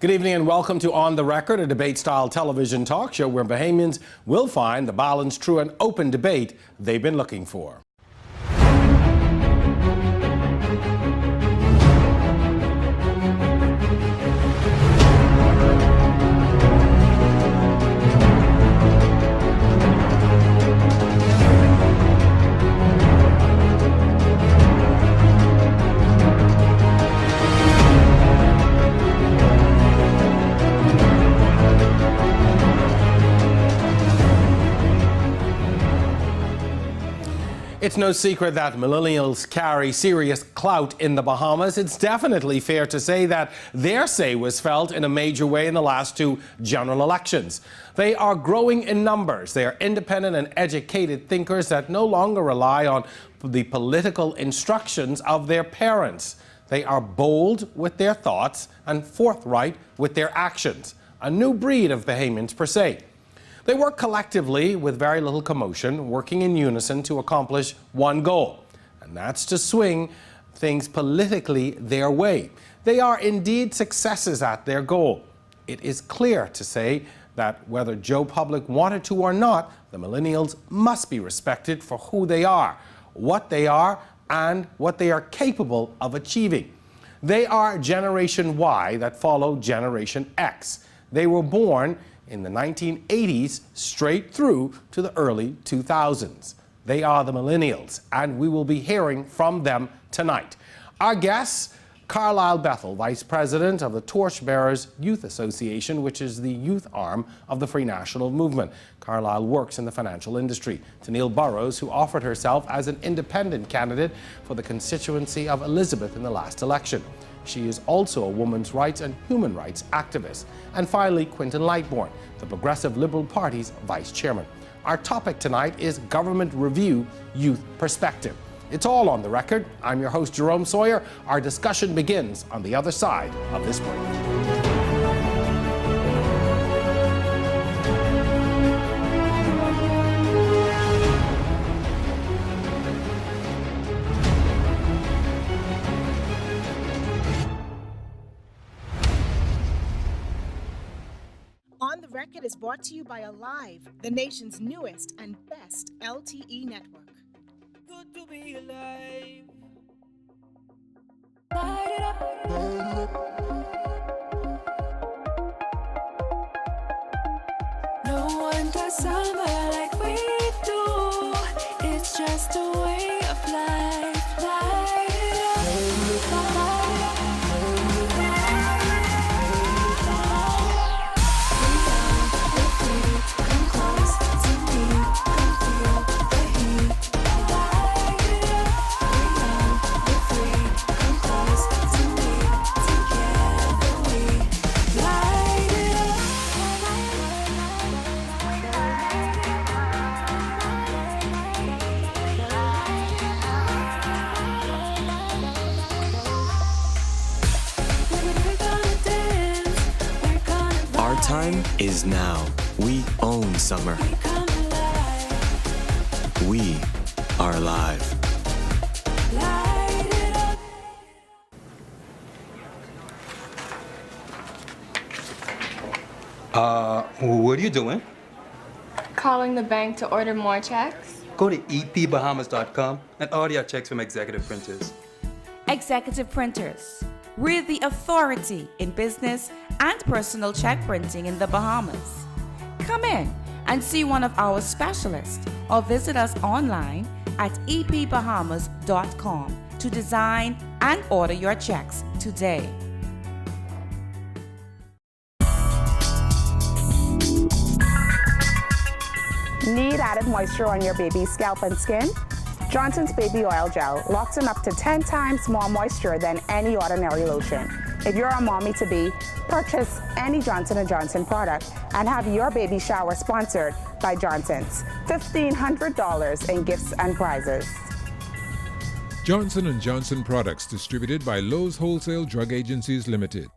Good evening and welcome to On the Record, a debate-style television talk show where Bahamians will find the balanced, true and open debate they've been looking for. It's no secret that millennials carry serious clout in the Bahamas. It's definitely fair to say that their say was felt in a major way in the last two general elections. They are growing in numbers. They are independent and educated thinkers that no longer rely on the political instructions of their parents. They are bold with their thoughts and forthright with their actions. A new breed of Bahamians per se. They work collectively with very little commotion, working in unison to accomplish one goal, and that's to swing things politically their way. They are indeed successes at their goal. It is clear to say that whether Joe Public wanted to or not, the millennials must be respected for who they are, and what they are capable of achieving. They are Generation Y that follow Generation X. They were born in the 1980s straight through to the early 2000s. They are the millennials, and we will be hearing from them tonight. Our guests, Carlisle Bethel, Vice President of the Torchbearers Youth Association, which is the youth arm of the Free National Movement. Carlisle works in the financial industry. Tennille Burrows, who offered herself as an independent candidate for the constituency of Elizabeth in the last election. She is also a women's rights and human rights activist. And finally, Quinton Lightbourne, the Progressive Liberal Party's vice chairman. Our topic tonight is Government Review Youth Perspective. It's all on the record. I'm your host, Jerome Sawyer. Our discussion begins on the other side of this break. On the Record is brought to you by Alive, the nation's newest and best LTE network. Good to be alive. No one does summer like we do. It's just a way of life. Light it up. Time is now. We own summer. We are alive. What are you doing? Calling the bank to order more checks. Go to EP25 and order your checks from Executive Printers. Executive Printers. We're the authority in business and personal check printing in the Bahamas. Come in and see one of our specialists or visit us online at epbahamas.com to design and order your checks today. Need added moisture on your baby's scalp and skin? Johnson's Baby Oil Gel locks in up to 10 times more moisture than any ordinary lotion. If you're a mommy-to-be, purchase any Johnson & Johnson product and have your baby shower sponsored by Johnson's. $1,500 in gifts and prizes. Johnson & Johnson products distributed by Lowe's Wholesale Drug Agencies Limited.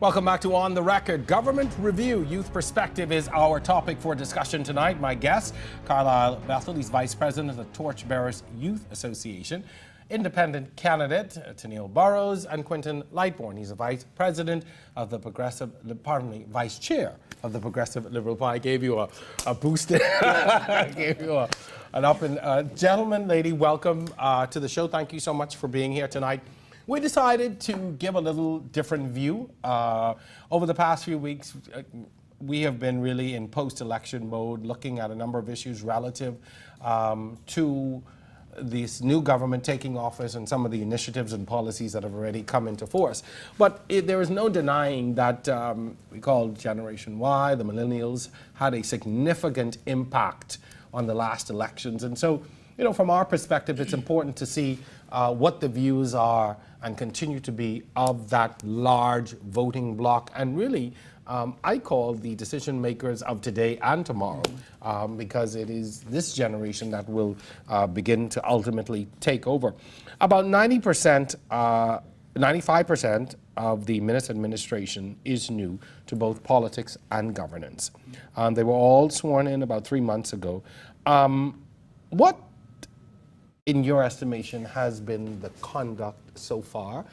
Welcome back to On the Record. Government review, youth perspective is our topic for discussion tonight. My guest, Carlisle Bethel, he's Vice President of the Torchbearers Youth Association. Independent candidate, Tennille Burrows, and Quentin Lightbourne. He's a Vice President of the Vice Chair of the Progressive Liberal Party. I gave you a boost. I gave you an up and gentlemen, lady, welcome to the show. Thank you so much for being here tonight. We decided to give a little different view. Over the past few weeks, we have been really in post-election mode, looking at a number of issues relative to this new government taking office and some of the initiatives and policies that have already come into force. But there is no denying that we call Generation Y, the millennials, had a significant impact on the last elections. And so, you know, from our perspective, it's important to see what the views are and continue to be of that large voting bloc. And really, I call the decision makers of today and tomorrow, because it is this generation that will begin to ultimately take over. About 90%, 95% of the Minister administration is new to both politics and governance. They were all sworn in about 3 months ago. What, in your estimation, has been the conduct so far?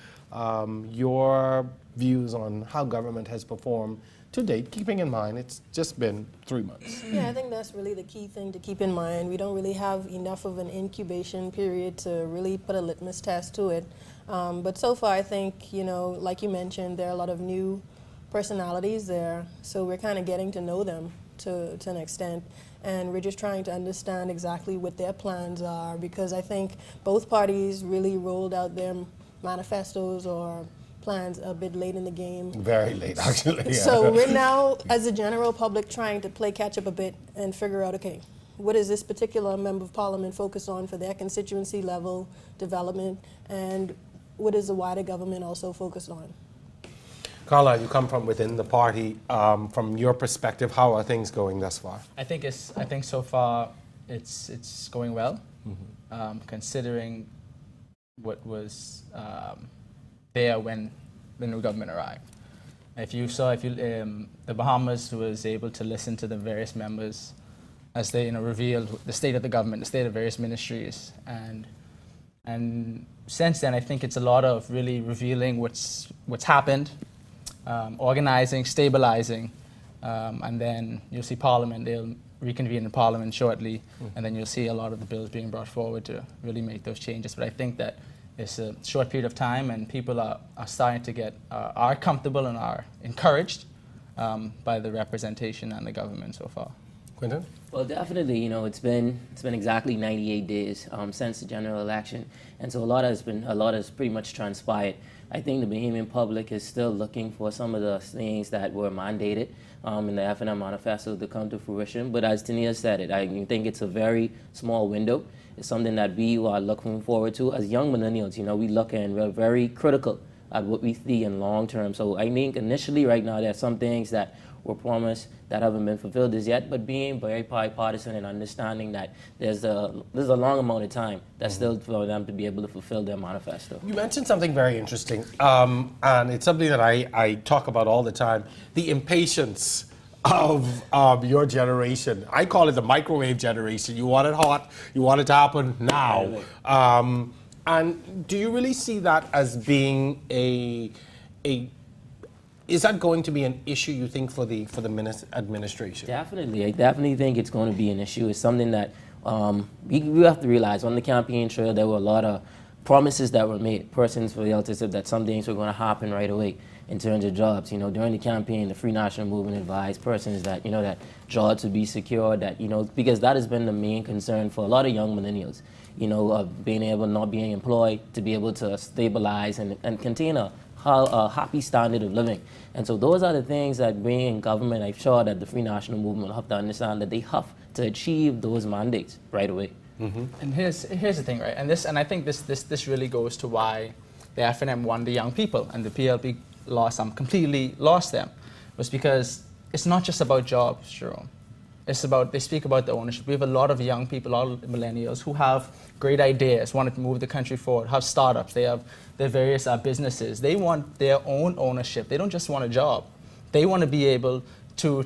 Your views on how government has performed to date, keeping in mind it's just been 3 months. Yeah, I think that's really the key thing to keep in mind. We don't really have enough of an incubation period to really put a litmus test to it. But so far, I think, you know, like you mentioned, there are a lot of new personalities there, so we're kind of getting to know them to an extent. And we're just trying to understand exactly what their plans are, because I think both parties really rolled out their manifestos or plans a bit late in the game. Very late, actually. Yeah. So we're now, as a general public, trying to play catch up a bit and figure out, okay, what is this particular member of parliament focused on for their constituency level development, and what is the wider government also focused on? Carla, you come from within the party. From your perspective, how are things going thus far? I think so far it's going well, considering what was there when the new government arrived. If you saw, the Bahamas was able to listen to the various members as they revealed the state of the government, the state of various ministries, and since then I think it's a lot of really revealing what's happened. Organizing, stabilizing, and then you'll see Parliament, they'll reconvene in Parliament shortly, and then you'll see a lot of the bills being brought forward to really make those changes. But I think that it's a short period of time, and people are starting to get, are comfortable and are encouraged by the representation and the government so far. Quentin? Well, definitely, you know, it's been exactly 98 days since the general election, and so a lot has pretty much transpired. I think the Bahamian public is still looking for some of the things that were mandated in the FNM manifesto to come to fruition. But as Tennille said it, I think it's a very small window. It's something that we are looking forward to. As young millennials, you know, we look and we're very critical at what we see in long term. So I think initially right now there's some things that were promised that haven't been fulfilled as yet, but being very bipartisan and understanding that there's a long amount of time that's still for them to be able to fulfill their manifesto. You mentioned something very interesting, and it's something that I talk about all the time, the impatience of your generation. I call it the microwave generation. You want it hot, you want it to happen now. And do you really see that as being is that going to be an issue, you think, for the administration? Definitely. I definitely think it's going to be an issue. It's something that we have to realize. On the campaign trail, there were a lot of promises that were made. Persons were relative that some things were going to happen right away in terms of jobs. You know, during the campaign, the Free National Movement advised persons that, you know, that jobs would be secured, that, you know, because that has been the main concern for a lot of young millennials, you know, of being able, not being employed, to be able to stabilize and contain a happy standard of living. And so those are the things that being in government, I'm sure that the Free National Movement will have to understand that they have to achieve those mandates right away. And here's the thing, right? And I think this really goes to why the FNM won the young people and the PLP completely lost them, was because it's not just about jobs, Jerome. They speak about the ownership. We have a lot of young people, all millennials, who have great ideas, want to move the country forward, have startups, they have their various businesses. They want their own ownership. They don't just want a job. They want to be able to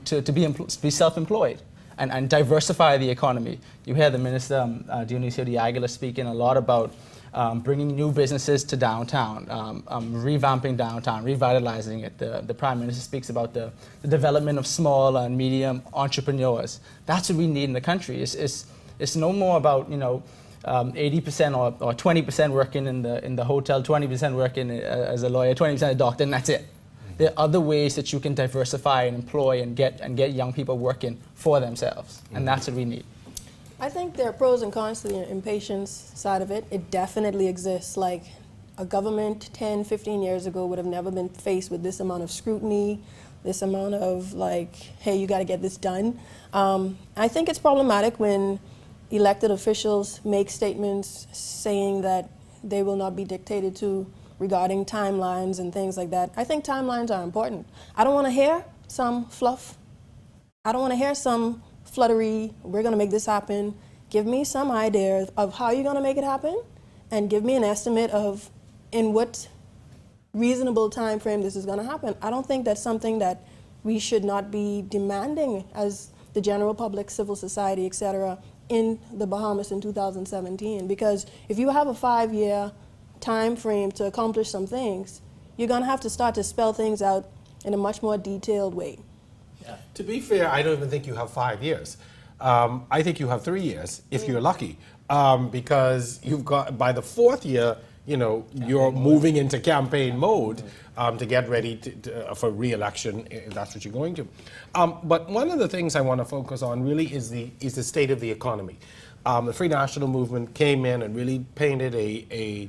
be self-employed and diversify the economy. You hear the Minister, Dionisio de Aguilar, speaking a lot about bringing new businesses to downtown, revamping downtown, revitalizing it. The Prime Minister speaks about the development of small and medium entrepreneurs. That's what we need in the country. It's no more about 80% or 20% working in the hotel, 20% working as a lawyer, 20% a doctor, and that's it. There are other ways that you can diversify and employ and get young people working for themselves, and that's what we need. I think there are pros and cons to the impatience side of it. It definitely exists. Like a government 10, 15 years ago would have never been faced with this amount of scrutiny, this amount of like, hey, you got to get this done. I think it's problematic when elected officials make statements saying that they will not be dictated to regarding timelines and things like that. I think timelines are important. I don't want to hear some fluff. I don't want to hear some fluttery, we're going to make this happen. Give me some idea of how you're going to make it happen, and give me an estimate of in what reasonable time frame this is going to happen. I don't think that's something that we should not be demanding as the general public, civil society, etc., in the Bahamas in 2017. Because if you have a 5-year time frame to accomplish some things, you're going to have to start to spell things out in a much more detailed way. To be fair, I don't even think you have 5 years. I think you have 3 years if you're lucky, because you've got by the 4th year, you're moving into campaign mode to get ready for re-election if that's what you're going to. But one of the things I want to focus on really is the state of the economy. The Free National Movement came in and really painted a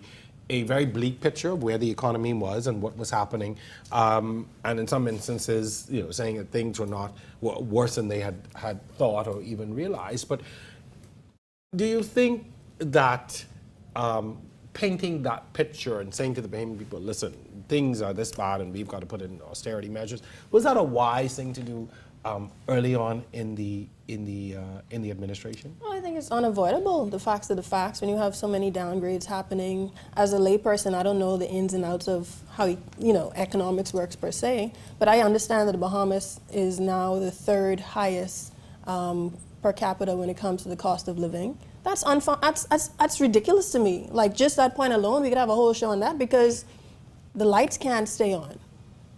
very bleak picture of where the economy was and what was happening, and in some instances, saying that things were worse than they had thought or even realized. But do you think that painting that picture and saying to the Bahamian people, listen, things are this bad and we've got to put in austerity measures, was that a wise thing to do early on in the administration? Well, I think it's unavoidable. The facts are the facts. When you have so many downgrades happening, as a layperson, I don't know the ins and outs of how economics works per se, but I understand that the Bahamas is now the 3rd highest per capita when it comes to the cost of living. That's ridiculous to me. Like, just that point alone, we could have a whole show on that, because the lights can't stay on.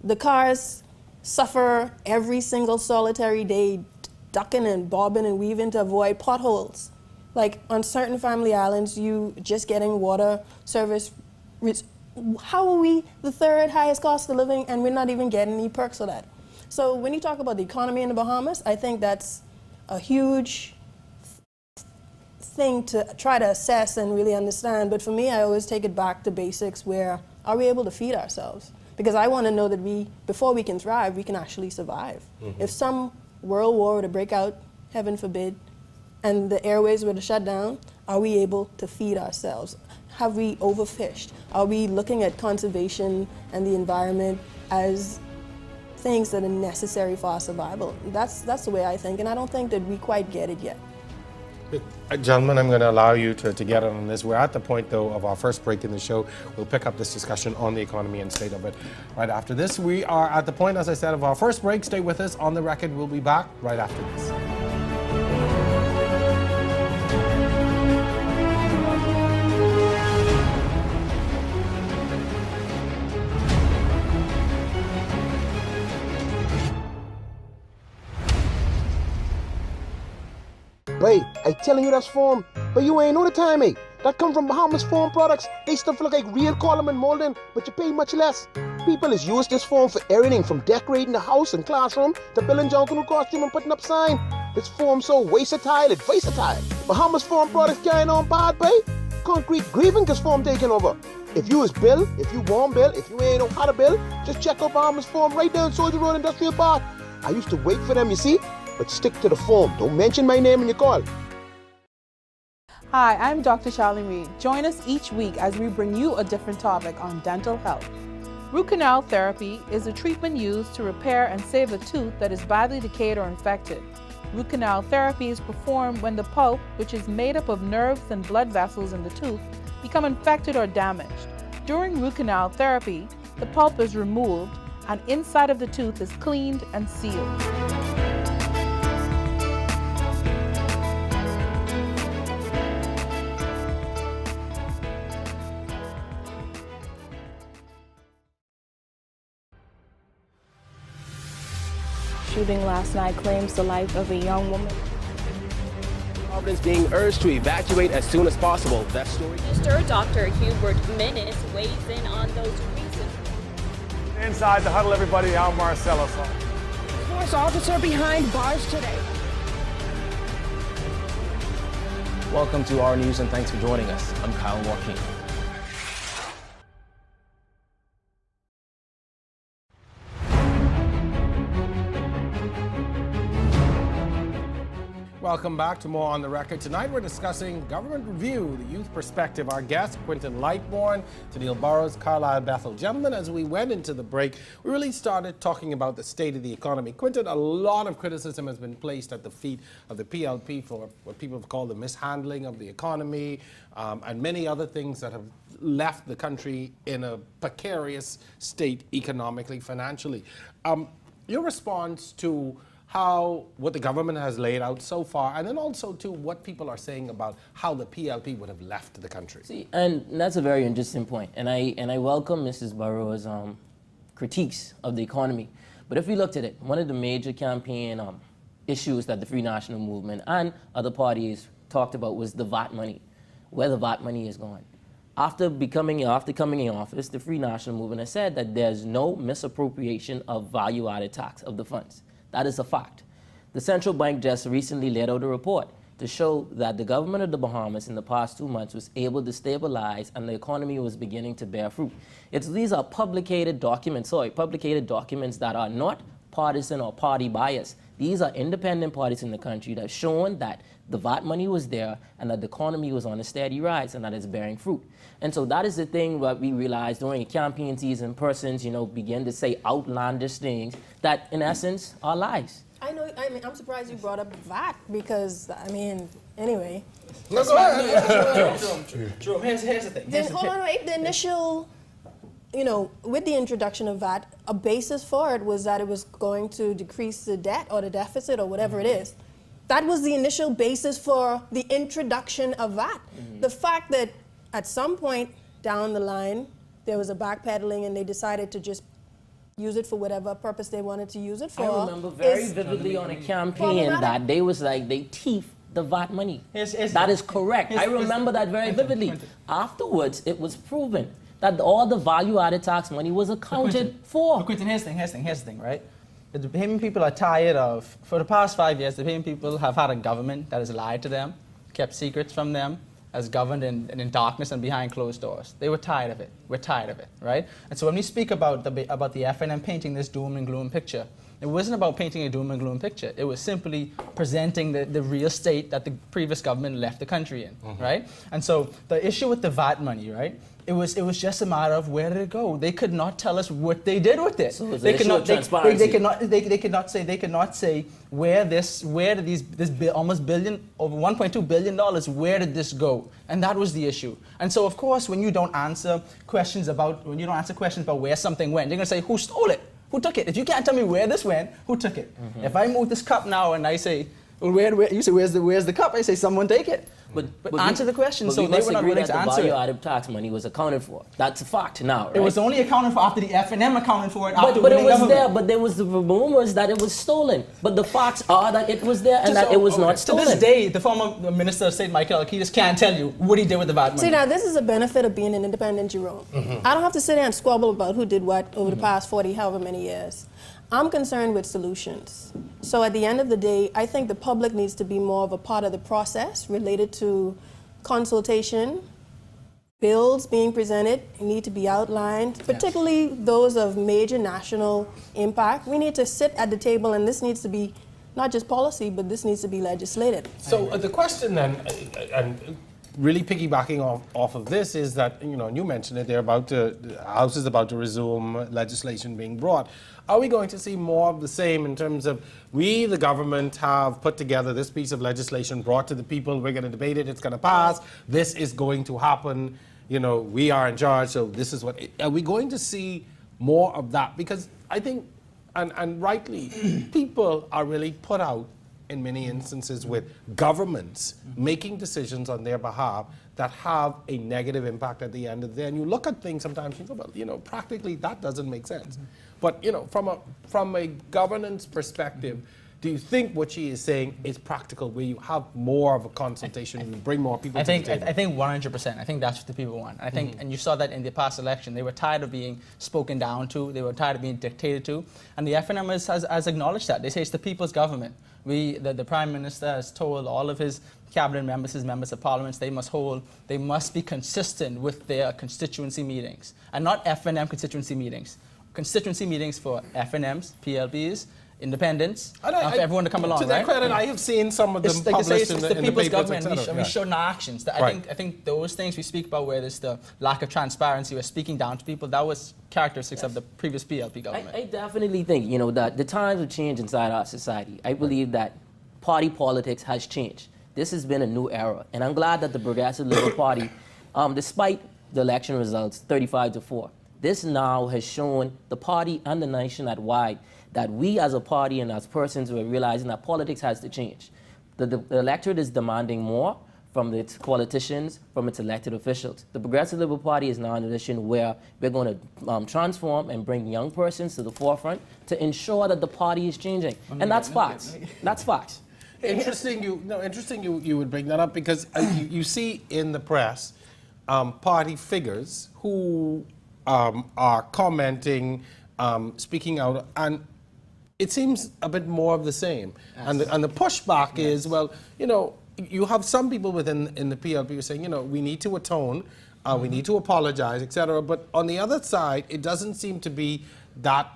The cars suffer every single solitary day, ducking and bobbing and weaving to avoid potholes. Like on certain family islands, you just getting water service. How are we the 3rd highest cost of living and we're not even getting any perks of that? So when you talk about the economy in the Bahamas, I think that's a huge thing to try to assess and really understand. But for me, I always take it back to basics, where are we able to feed ourselves? Because I want to know that before we can thrive, we can actually survive. Mm-hmm. If some world war were to break out, heaven forbid, and the airways were to shut down, are we able to feed ourselves? Have we overfished? Are we looking at conservation and the environment as things that are necessary for our survival? That's the way I think, and I don't think that we quite get it yet. Gentlemen, I'm going to allow you to get on this. We're at the point, though, of our first break in the show. We'll pick up this discussion on the economy and state of it right after this. We are at the point, as I said, of our first break. Stay with us. On the Record, we'll be back right after this. Wait, I telling you that's foam, but you ain't know the time, eh? That come from Bahamas Foam Products. They stuff look like real column and molding, but you pay much less. People is use this foam for everything from decorating the house and classroom to building jungle costume and putting up sign. This foam so versatile, it's versatile. Bahamas Foam Products carrying on bad, bae. Concrete grieving cause foam taking over. If you is Bill, if you want Bill, if you ain't know how to build, just check out Bahamas Foam right down Soldier Road Industrial Park. I used to wait for them, you see? But stick to the foam. Don't mention my name in your call. Hi, I'm Dr. Charlie Reed. Join us each week as we bring you a different topic on dental health. Root canal therapy is a treatment used to repair and save a tooth that is badly decayed or infected. Root canal therapy is performed when the pulp, which is made up of nerves and blood vessels in the tooth, become infected or damaged. During root canal therapy, the pulp is removed and inside of the tooth is cleaned and sealed. Shooting last night claims the life of a young woman. Providence being urged to evacuate as soon as possible. That story. Minister Dr. Hubert Minnis weighs in on those reasons. Inside the huddle, everybody, Al Marcelo. Police officer behind bars today. Welcome to our news and thanks for joining us. I'm Kyle Joaquin. Welcome back to more On the Record. Tonight we're discussing Government Review, the youth perspective. Our guests, Quinton Lightbourne, Tennille Burrows, Carlisle Bethel. Gentlemen, as we went into the break, we really started talking about the state of the economy. Quinton, a lot of criticism has been placed at the feet of the PLP for what people have called the mishandling of the economy and many other things that have left the country in a precarious state economically, financially. Your response to what the government has laid out so far, and then also to what people are saying about how the PLP would have left the country. See, and that's a very interesting point, and I welcome Mrs. Burrows' critiques of the economy. But if we looked at it, one of the major campaign issues that the Free National Movement and other parties talked about was the VAT money, where the VAT money is going. After coming in office, the Free National Movement has said that there's no misappropriation of value-added tax of the funds. That is a fact. The central bank just recently laid out a report to show that the government of the Bahamas in the past 2 months was able to stabilize and the economy was beginning to bear fruit. These are publicated documents that are not partisan or party biased. These are independent parties in the country that have shown that the VAT money was there and that the economy was on a steady rise and that it's bearing fruit. And so that is the thing that we realized during a campaign season, persons, begin to say outlandish things that in essence are lies. I'm surprised you brought up VAT because, anyway. No, go ahead. Jerome, here's the thing. Hold on, wait. The initial, with the introduction of VAT, a basis for it was that it was going to decrease the debt or the deficit or whatever it is. That was the initial basis for the introduction of VAT. The fact that at some point down the line, there was a backpedaling and they decided to just use it for whatever purpose they wanted to use it for. I remember very vividly on a campaign that they was like, they thief the VAT money. That is correct. I remember that very vividly. Afterwards, it was proven that all the value-added tax money was accounted for. But Quinton, here's the thing, right? The Bahamian people are tired of, for the past 5 years, the Bahamian people have had a government that has lied to them, kept secrets from them, has governed in darkness and behind closed doors. They were tired of it. We're tired of it, right? And so when we speak about the FNM painting this doom and gloom picture, it wasn't about painting a doom and gloom picture. It was simply presenting the real state that the previous government left the country in, right? And so the issue with the VAT money, right? It was just a matter of where did it go. They could not tell us what they did with it. So they could not say where this almost over $1.2 billion, where did this go? And that was the issue. And so of course when you don't answer questions about where something went, they're gonna say who stole it? Who took it? If you can't tell me where this went, who took it? If I move this cup now and I say, well, you say where's the cup? I say someone take it. But answer the question. So they were not willing to answer it. The value-added tax money was accounted for. That's a fact now, right? It was only accounted for after the FNM accounted for it. But it was there. But there was the rumors that it was stolen. But the facts are that it was there and that it was not stolen. To this day, the former Minister of State, Michael Alkitis, can't tell you what he did with the VAT money. See, now this is a benefit of being an independent, Jerome. I don't have to sit there and squabble about who did what over the past 40, however many years. I'm concerned with solutions. So at the end of the day, I think the public needs to be more of a part of the process related to consultation. Bills being presented need to be outlined, particularly those of major national impact. We need to sit at the table, and this needs to be not just policy, but this needs to be legislated. So the question then, and really piggybacking off of this is that, you know, and you mentioned it, the House is about to resume legislation being brought. Are we going to see more of the same in terms of we, the government, have put together this piece of legislation, brought to the people, we're going to debate it, it's going to pass, this is going to happen, you know, we are in charge, so this is what... Are we going to see more of that? Because I think, and rightly, people are really put out in many instances with governments making decisions on their behalf that have a negative impact at the end of the day. And you look at things sometimes, you go, well, you know, practically that doesn't make sense. But, you know, from a governance perspective, do you think what she is saying is practical, where you have more of a consultation and bring more people to the table? I think 100%. I think that's what the people want. I think, and you saw that in the past election, they were tired of being spoken down to, they were tired of being dictated to, and the FNM has acknowledged that. They say it's the people's government. The Prime Minister has told all of his cabinet members, his members of parliament, they must be consistent with their constituency meetings, and not FNM constituency meetings. Constituency meetings for FNMs, PLPs, independents, for everyone to come along, to their credit, I have seen some of them published in the people's papers, government, et cetera. we show no actions. I think those things we speak about, where there's the lack of transparency, we're speaking down to people, that was characteristics of the previous PLP government. I definitely think, you know, that the times have changed inside our society. I believe that party politics has changed. This has been a new era, and I'm glad that the Progressive Liberal Party, despite the election results, 35-4, this now has shown the party and the nation at wide that we as a party and as persons are realizing that politics has to change. The electorate is demanding more from its politicians, from its elected officials. The Progressive Liberal Party is now in a position where we're going to transform and bring young persons to the forefront to ensure that the party is changing. And that's facts. That's facts. Interesting you would bring that up, because you see in the press party figures who are commenting, speaking out, and it seems a bit more of the same. Yes. And the pushback is, well, you know, you have some people within the PLP who are saying, you know, we need to atone, we need to apologize, etc. But on the other side, it doesn't seem to be that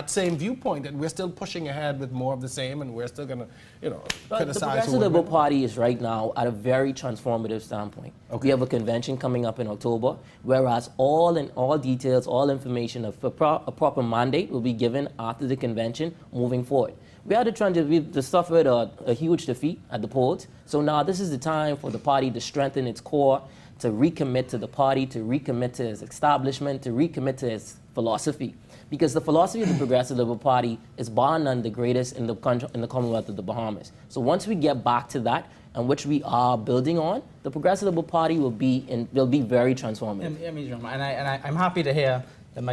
same viewpoint, and we're still pushing ahead with more of the same, and we're still going to, you know, criticize. The Progressive Liberal Party is right now at a very transformative standpoint. Okay. We have a convention coming up in October, whereas all details, all information of a proper mandate will be given after the convention moving forward. We had to suffered a huge defeat at the polls, so now this is the time for the party to strengthen its core, to recommit to the party, to recommit to its establishment, to recommit to its philosophy. Because the philosophy of the Progressive Liberal Party is bar none the greatest in the country, in the Commonwealth of the Bahamas. So once we get back to that, and which we are building on, the Progressive Liberal Party will be very transformative. I'm happy to hear that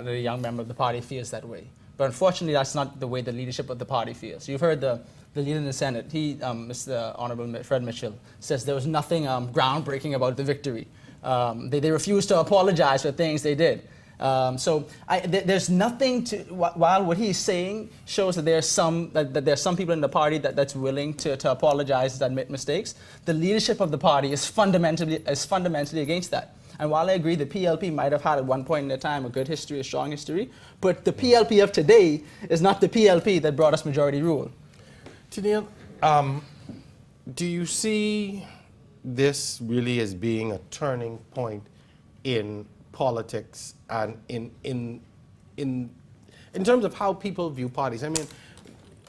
the young member of the party feels that way. But unfortunately, that's not the way the leadership of the party feels. You've heard the leader in the Senate, Mr. Honorable Fred Mitchell, says there was nothing groundbreaking about the victory. They refused to apologize for things they did. There's nothing to, while what he's saying shows that there's some people in the party that's willing to apologize and admit mistakes, the leadership of the party is fundamentally against that. And while I agree the PLP might have had at one point in their time a good history, a strong history, but the PLP of today is not the PLP that brought us majority rule. Tennille, do you see this really as being a turning point in politics and in terms of how people view parties? I mean,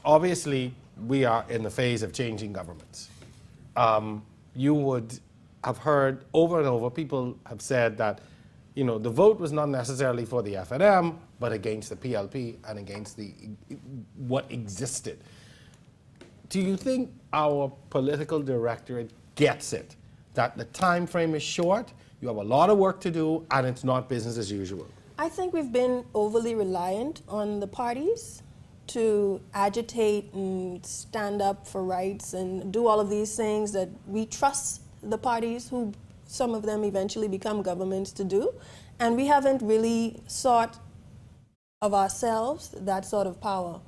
obviously we are in the phase of changing governments. You would have heard over and over, people have said that, you know, the vote was not necessarily for the FNM, but against the PLP and against what existed. Do you think our political directorate gets it, that the time frame is short, you have a lot of work to do, and it's not business as usual? I think we've been overly reliant on the parties to agitate and stand up for rights and do all of these things that we trust the parties, who some of them eventually become governments, to do. And we haven't really sought of ourselves that sort of power.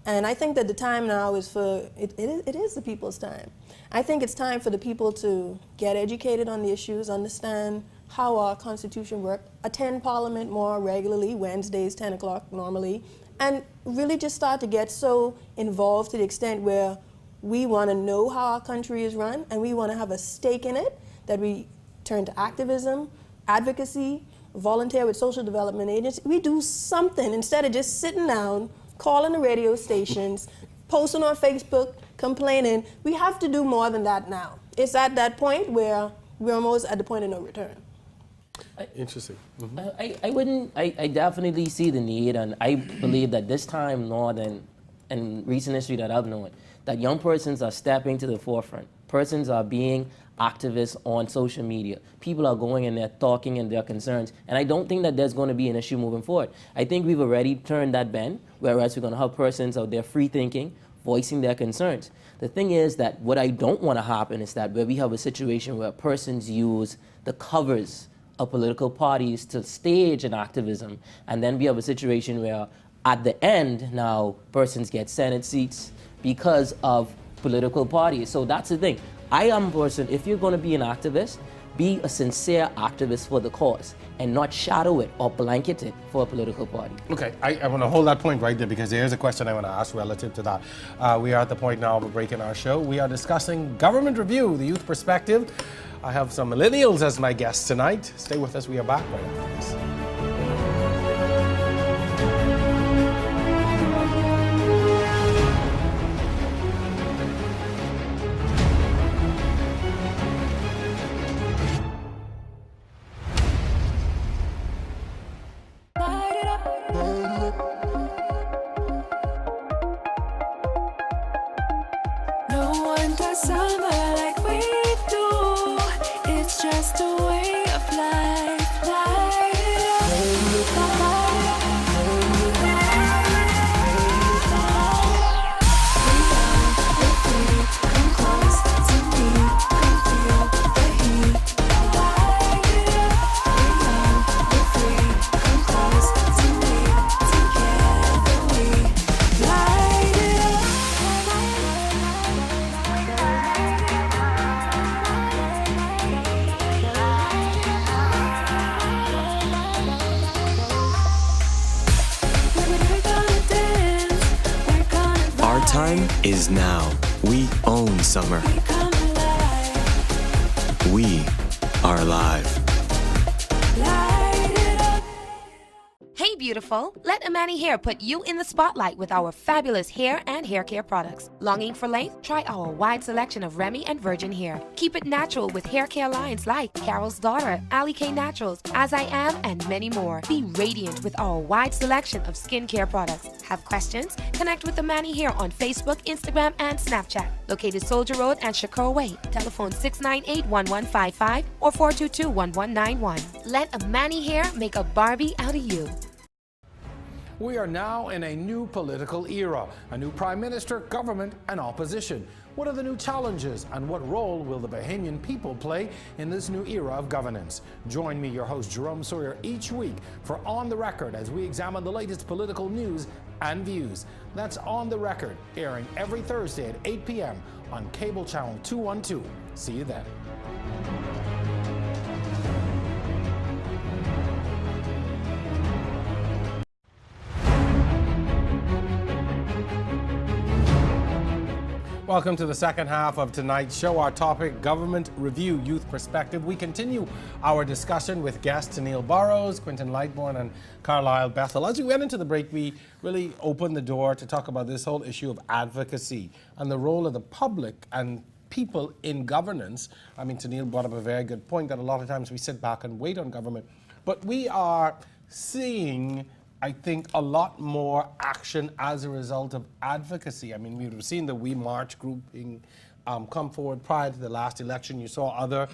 And I think that the time now is for, it is the people's time. I think it's time for the people to get educated on the issues, understand how our Constitution works, attend Parliament more regularly, Wednesdays, 10 o'clock normally, and really just start to get so involved to the extent where we want to know how our country is run and we want to have a stake in it. that we turn to activism, advocacy, volunteer with social development agencies. We do something instead of just sitting down, calling the radio stations, posting on Facebook, complaining. We have to do more than that now. It's at that point where we're almost at the point of no return. Interesting. I definitely see the need, and I believe that this time more than in recent history that I've known, that young persons are stepping to the forefront. Persons are being activists on social media. People are going in there talking in their concerns, and I don't think that there's going to be an issue moving forward. I think we've already turned that bend, whereas we're going to have persons out there free thinking, voicing their concerns. The thing is that what I don't want to happen is that where we have a situation where persons use the covers of political parties to stage an activism, and then we have a situation where at the end now persons get Senate seats because of political parties. So that's the thing. I am a person, if you're going to be an activist, be a sincere activist for the cause and not shadow it or blanket it for a political party. Okay, I want to hold that point right there because there's a question I want to ask relative to that. We are at the point now of a break in our show. We are discussing government review, the youth perspective. I have some millennials as my guests tonight. Stay with us. We are back right after this. No one does summer like we do. It's just a way of life. Light it up. We're free. Come close to me. Come feel the heat. Light it up. We're free. Come close to me. Together we light it up. Our time is now. We own summer. We are alive. Hey beautiful, let Amani Hair put you in the spotlight with our fabulous hair and hair care products. Longing for length? Try our wide selection of Remy and Virgin hair. Keep it natural with hair care lines like Carol's Daughter, Ali K Naturals, As I Am, and many more. Be radiant with our wide selection of skincare products. Have questions? Connect with Amani Hair on Facebook, Instagram, and Snapchat. Located Soldier Road and Shakur Way. Telephone 698-1155 or 422-1191. Let Amani Hair make a Barbie out of you. We are now in a new political era, a new prime minister, government, and opposition. What are the new challenges, and what role will the Bahamian people play in this new era of governance? Join me, your host Jerome Sawyer, each week for On the Record as we examine the latest political news and views. That's On the Record, airing every Thursday at 8 p.m. on cable channel 212. See you then. Welcome to the second half of tonight's show. Our topic, Government Review, Youth Perspective. We continue our discussion with guests Neil Burrows, Quinton Lightbourne, and Carlisle Bethel. As we went into the break, we really opened the door to talk about this whole issue of advocacy and the role of the public and people in governance. I mean, Neil brought up a very good point that a lot of times we sit back and wait on government. But we are seeing, I think, a lot more action as a result of advocacy. I mean, we've seen the We March grouping come forward prior to the last election. You saw other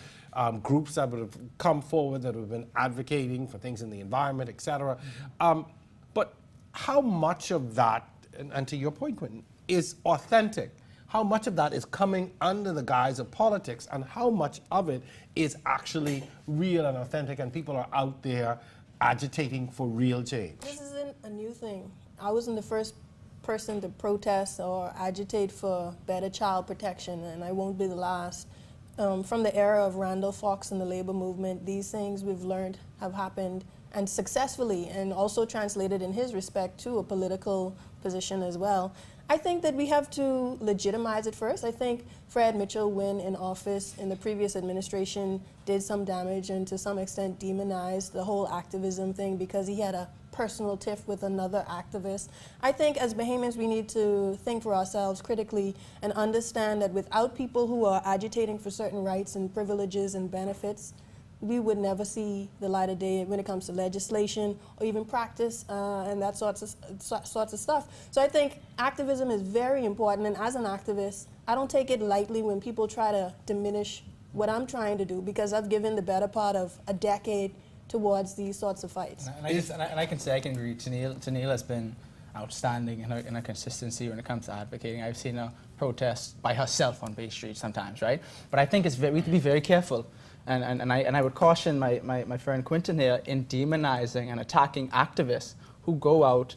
groups that would have come forward that have been advocating for things in the environment, etc. But how much of that, and to your point, Quentin, is authentic? How much of that is coming under the guise of politics, and how much of it is actually real and authentic, and people are out there agitating for real change? This isn't a new thing. I wasn't the first person to protest or agitate for better child protection, and I won't be the last. From the era of Randall Fox and the labor movement, these things we've learned have happened, and successfully, and also translated in his respect to a political position as well. I think that we have to legitimize it first. I think Fred Mitchell, when in office in the previous administration, did some damage and to some extent demonized the whole activism thing because he had a personal tiff with another activist. I think as Bahamians we need to think for ourselves critically and understand that without people who are agitating for certain rights and privileges and benefits, we would never see the light of day when it comes to legislation or even practice and that sorts of stuff. So I think activism is very important, and as an activist, I don't take it lightly when people try to diminish what I'm trying to do, because I've given the better part of a decade towards these sorts of fights. And I can say I can agree. Tennille has been outstanding in her consistency when it comes to advocating. I've seen her protest by herself on Bay Street sometimes, right? But I think we have to be very careful. And I would caution my friend Quentin here in demonizing and attacking activists who go out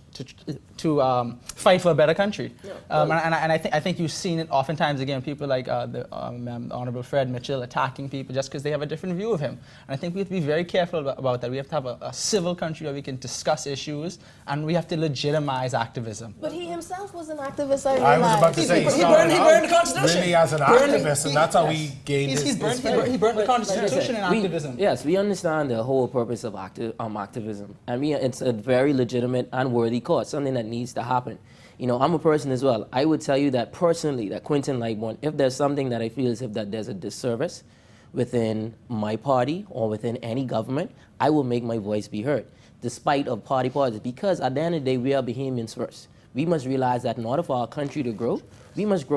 to fight for a better country. Yeah. And I think you've seen it oftentimes again, people like the Honorable Fred Mitchell attacking people just because they have a different view of him. And I think we have to be very careful about that. We have to have a civil country where we can discuss issues, and we have to legitimize activism. But he himself was an activist, I I was about to say, he burned the Constitution. Really as an activist, and that's how he gained his fame. He burned the Constitution in activism. Yes, we understand the whole purpose of activism. I mean, it's a very legitimate and worthy cause, something that needs to happen. You know, I'm a person as well. I would tell you that personally, that Quentin Lightbourne, if there's something that I feel as if that there's a disservice within my party or within any government, I will make my voice be heard, despite of party politics, because at the end of the day, we are Bahamians first. We must realize that in order for our country to grow, we must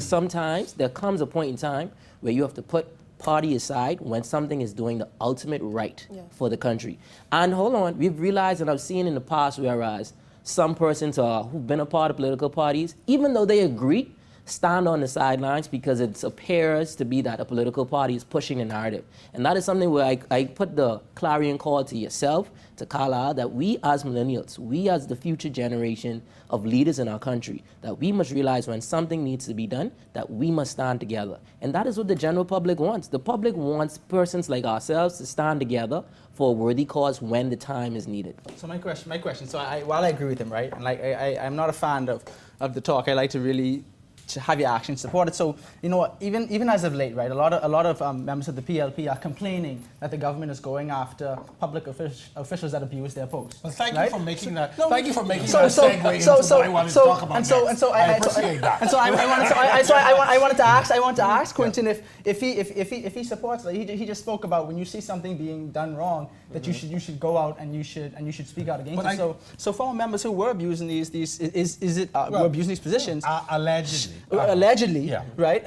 sometimes, there comes a point in time where you have to put party aside when something is doing the ultimate right for the country. And hold on, we've realized, and I've seen in the past, whereas some persons who've been a part of political parties, even though they agree, stand on the sidelines because it appears to be that a political party is pushing the narrative. And that is something where I put the clarion call to yourself, to Carlisle, that we as millennials, we as the future generation of leaders in our country, that we must realize when something needs to be done, that we must stand together. And that is what the general public wants. The public wants persons like ourselves to stand together for a worthy cause when the time is needed. So my question, so while I agree with him, right, and like I'm not a fan of the talk, I like to really to have your actions supported. So, you know, even as of late, right, a lot of members of the PLP are complaining that the government is going after public officials that abuse their posts. Well, thank right? you for making that. Thank you for making that segue into what I wanted to talk about next. I appreciate that. And so I wanted to ask Quentin if he supports. Like he just spoke about when you see something being done wrong, that you should go out and you should speak out against it. So former members who were abusing were abusing these positions allegedly, yeah. Right?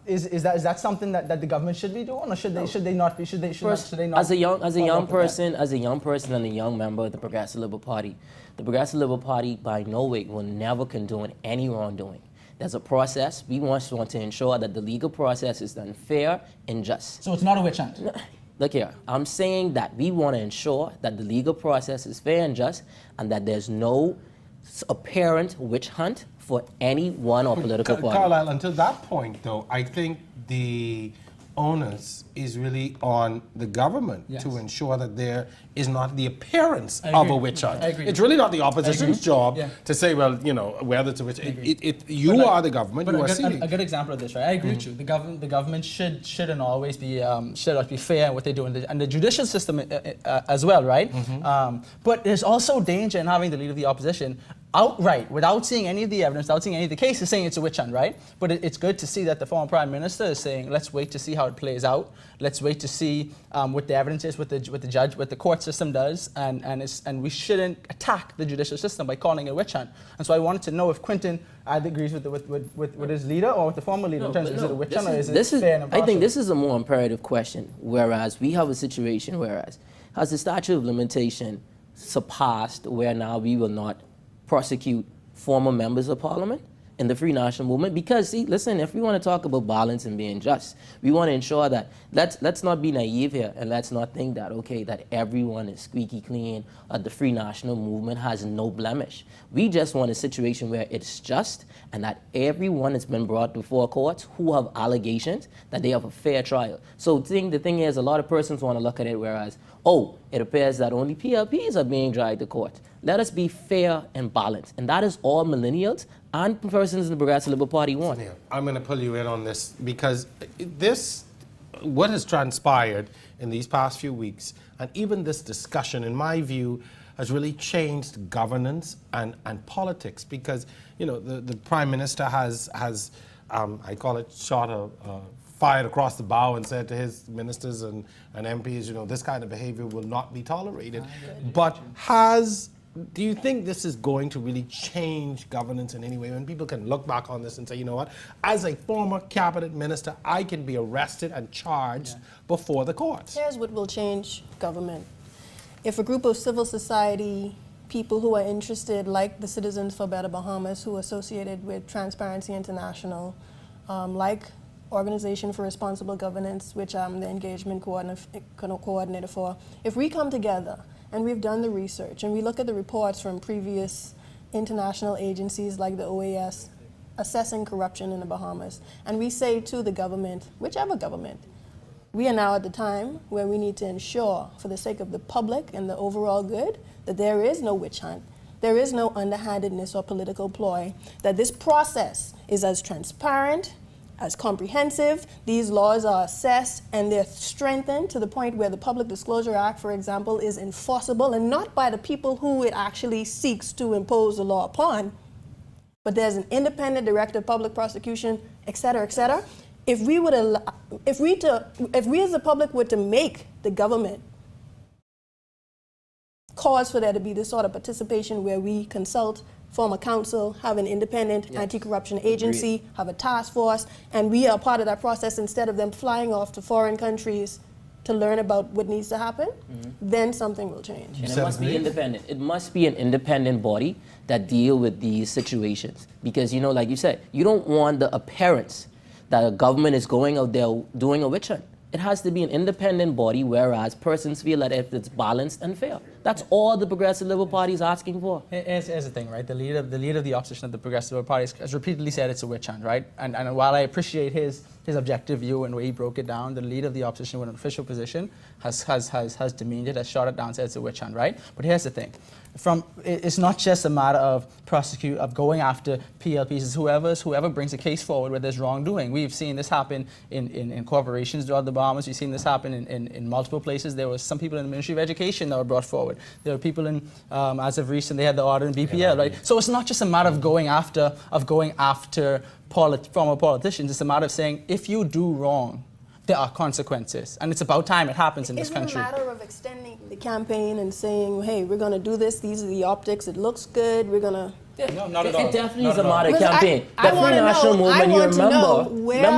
Is that something that the government should be doing, or should they not be? Should they not? As a young person and a young member of the Progressive Liberal Party, the Progressive Liberal Party by no way will never condone any wrongdoing. There's a process. We want to ensure that the legal process is done fair and just. So it's not a witch hunt. Look here, I'm saying that we want to ensure that the legal process is fair and just, and that there's no apparent witch hunt for any one or political party. Carlisle, until that point, though, I think the onus is really on the government to ensure that there is not the appearance of a witch hunt. It's really not the opposition's job to say, well, you know, whether it's a witch hunt. You are the government, you are seeing. A good example of this, right? I agree with you. The government should and always be fair in what they do, and the judicial system as well, right? But there's also danger in having the leader of the opposition outright, without seeing any of the evidence, without seeing any of the cases, saying it's a witch hunt, right? But it's good to see that the former Prime Minister is saying, let's wait to see how it plays out. Let's wait to see what the evidence is, what the judge, what the court system does, and we shouldn't attack the judicial system by calling it a witch hunt. And so I wanted to know if Quentin either agrees with his leader or with the former leader in terms of is it a witch hunt or is it fair and impartial? I think this is a more imperative question, whereas we have a situation has the statute of limitation surpassed where now we will not prosecute former members of parliament in the Free National Movement? Because, see, listen, if we want to talk about balance and being just, we want to ensure that let's not be naive here, and let's not think that, okay, that everyone is squeaky clean, or the Free National Movement has no blemish. We just want a situation where it's just, and that everyone has been brought before courts who have allegations, that they have a fair trial. So the thing is, a lot of persons want to look at it whereas, it appears that only PLPs are being dragged to court. Let us be fair and balanced. And that is all millennials and persons in the Progressive Liberal Party want. I'm going to pull you in on this because what has transpired in these past few weeks, and even this discussion, in my view, has really changed governance and politics because, the Prime Minister has I call it fired across the bow and said to his ministers and MPs, this kind of behavior will not be tolerated. But do you think this is going to really change governance in any way? When people can look back on this and say, you know what, as a former cabinet minister, I can be arrested and charged before the courts. Here's what will change government. If a group of civil society people who are interested, like the Citizens for Better Bahamas, who are associated with Transparency International, like Organization for Responsible Governance, which I'm the engagement coordinator for, if we come together and we've done the research and we look at the reports from previous international agencies like the OAS assessing corruption in the Bahamas, and we say to the government, whichever government, we are now at the time where we need to ensure, for the sake of the public and the overall good, that there is no witch hunt, there is no underhandedness or political ploy, that this process is as transparent, as comprehensive, these laws are assessed and they're strengthened to the point where the Public Disclosure Act, for example, is enforceable, and not by the people who it actually seeks to impose the law upon, but there's an independent director of public prosecution, et cetera, et cetera. If we as the public were to make the government cause for there to be this sort of participation where we consult, form a council, have an independent anti-corruption agency, have a task force, and we are part of that process instead of them flying off to foreign countries to learn about what needs to happen, then something will change. And it must be independent. It must be an independent body that deal with these situations. Because, like you said, you don't want the appearance that a government is going out there doing a witch hunt. It has to be an independent body, whereas persons feel that if it's balanced and fair. That's all the Progressive Liberal Party is asking for. Here's the thing, right? The leader of the opposition of the Progressive Liberal Party has repeatedly said it's a witch hunt, right? And while I appreciate his objective view and where he broke it down, the leader of the opposition with an official position has demeaned it, has shot it down, said it's a witch hunt, right? But here's the thing. It's not just a matter of going after PLPs, whoever brings a case forward where there's wrongdoing. We've seen this happen in corporations throughout the Bahamas. We've seen this happen in multiple places. There was some people in the Ministry of Education that were brought forward. There were people in, as of recent, they had the order in BPL, right? So it's not just a matter of going after former politicians. It's a matter of saying, if you do wrong, there are consequences. And it's about time it happens in this country. It's a matter of extending the campaign and saying, hey, we're going to do this. These are the optics. It looks good. We're going to... No, not at all. It definitely is a matter of campaign. The Free National Movement, you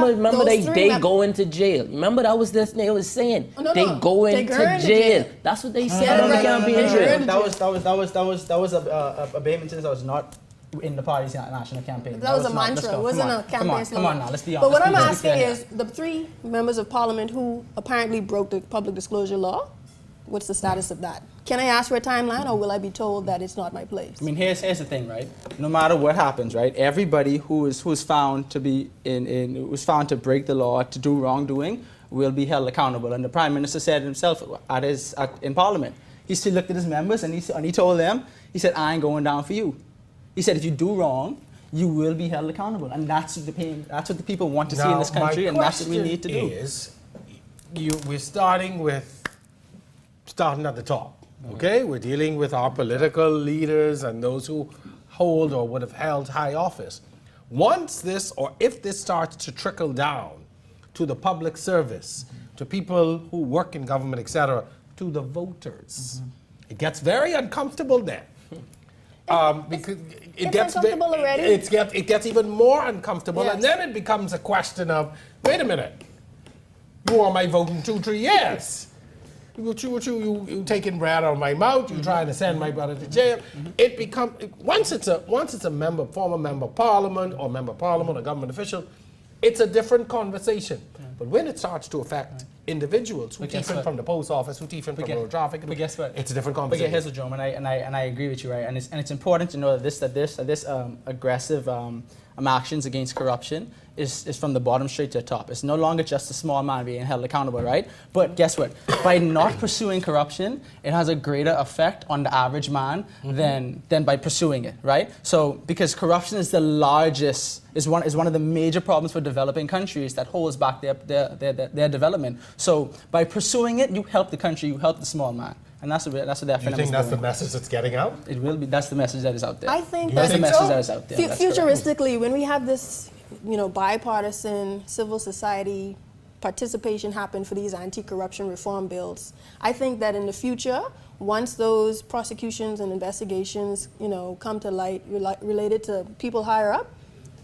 remember they go into jail. Remember that was this they was saying. They go into jail. That's what they said on the campaign trail. That was a abatement that was not in the party's national campaign. That was a mantra. It wasn't a campaign slogan. Come on now, let's be honest. But what I'm asking is, the 3 members of parliament who apparently broke the public disclosure law, what's the status of that? Can I ask for a timeline, or will I be told that it's not my place? I mean, here's the thing, right? No matter what happens, right? Everybody who's found to be who's found to break the law, to do wrongdoing, will be held accountable. And the Prime Minister said himself in Parliament, he still looked at his members and he told them, he said, I ain't going down for you. He said, if you do wrong, you will be held accountable, and that's what the people want to see in this country, and that's what we need to do. We're starting at the top, okay? We're dealing with our political leaders and those who hold or would have held high office. If this starts to trickle down to the public service, to people who work in government, etc., to the voters, it gets very uncomfortable then. Because it gets even more uncomfortable, and then it becomes a question of, wait a minute, you want my vote in 2-3 years? You taking bread out of my mouth, you trying to send my brother to jail. It becomes, once it's a former member of parliament or government official, it's a different conversation. But when it starts to affect individuals who But guess teeth in what? from the post office, who teeth in from road traffic. But guess what? It's a different But conversation. yeah, here's the drum, and I agree with you, right? And it's important to know that this aggressive actions against corruption is from the bottom straight to the top. It's no longer just a small man being held accountable, right? But guess what? By not pursuing corruption, it has a greater effect on the average man than by pursuing it, right? So because corruption is the largest, is one of the major problems for developing countries that holds back their development. So by pursuing it, you help the country, you help the small man. And that's what their You think that's the message that's getting out? It will be. That's the message that is out there. I think that's that the message that is out there. That's correct. Futuristically, when we have this, bipartisan civil society participation happen for these anti-corruption reform bills, I think that in the future, once those prosecutions and investigations, come to light related to people higher up,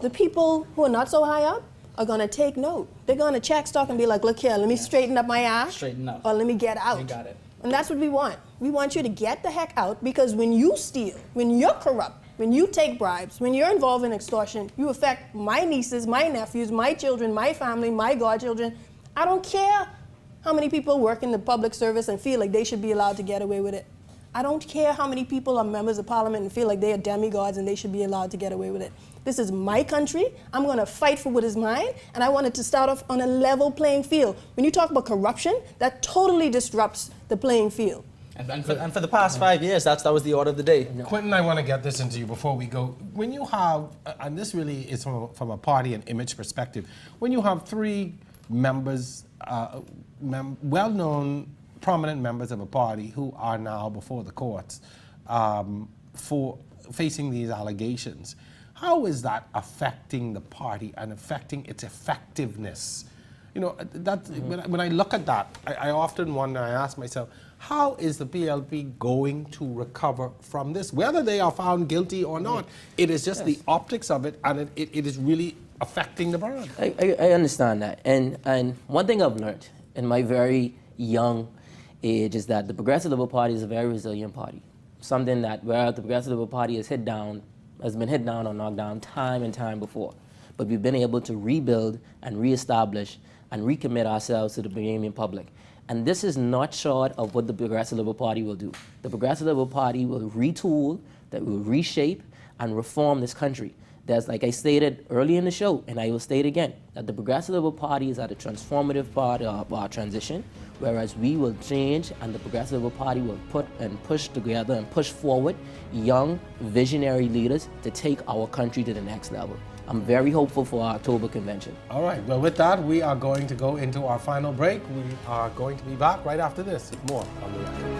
the people who are not so high up are going to take note. They're going to check stock and be like, look here, let me straighten up my act, Straighten up. or let me get out. You got it. And that's what we want. We want you to get the heck out, because when you steal, when you're corrupt, when you take bribes, when you're involved in extortion, you affect my nieces, my nephews, my children, my family, my godchildren. I don't care how many people work in the public service and feel like they should be allowed to get away with it. I don't care how many people are members of parliament and feel like they are demigods and they should be allowed to get away with it. This is my country. I'm going to fight for what is mine, and I want it to start off on a level playing field. When you talk about corruption, that totally disrupts the playing field. And for the past 5 years, that was the order of the day. Quentin, I want to get this into you before we go. When you have, and this really is from a party and image perspective, when you have three members, well-known, prominent members of a party who are now before the courts for facing these allegations, how is that affecting the party and affecting its effectiveness? When I look at that, I often wonder, I ask myself, how is the PLP going to recover from this? Whether they are found guilty or not, it is just the optics of it, and it is really affecting the brand. I understand that. And one thing I've learned in my very young age is that the Progressive Liberal Party is a very resilient party. Something that where the Progressive Liberal Party has been hit down or knocked down time and time before. But we've been able to rebuild and reestablish and recommit ourselves to the Bahamian public. And this is not short of what the Progressive Liberal Party will do. The Progressive Liberal Party will retool, that will reshape and reform this country. There's, like I stated early in the show, and I will state again, that the Progressive Liberal Party is at a transformative part of our transition, whereas we will change and the Progressive Liberal Party will put and push together and push forward young, visionary leaders to take our country to the next level. I'm very hopeful for our October convention. All right, well, with that, we are going to go into our final break. We are going to be back right after this with more on the record.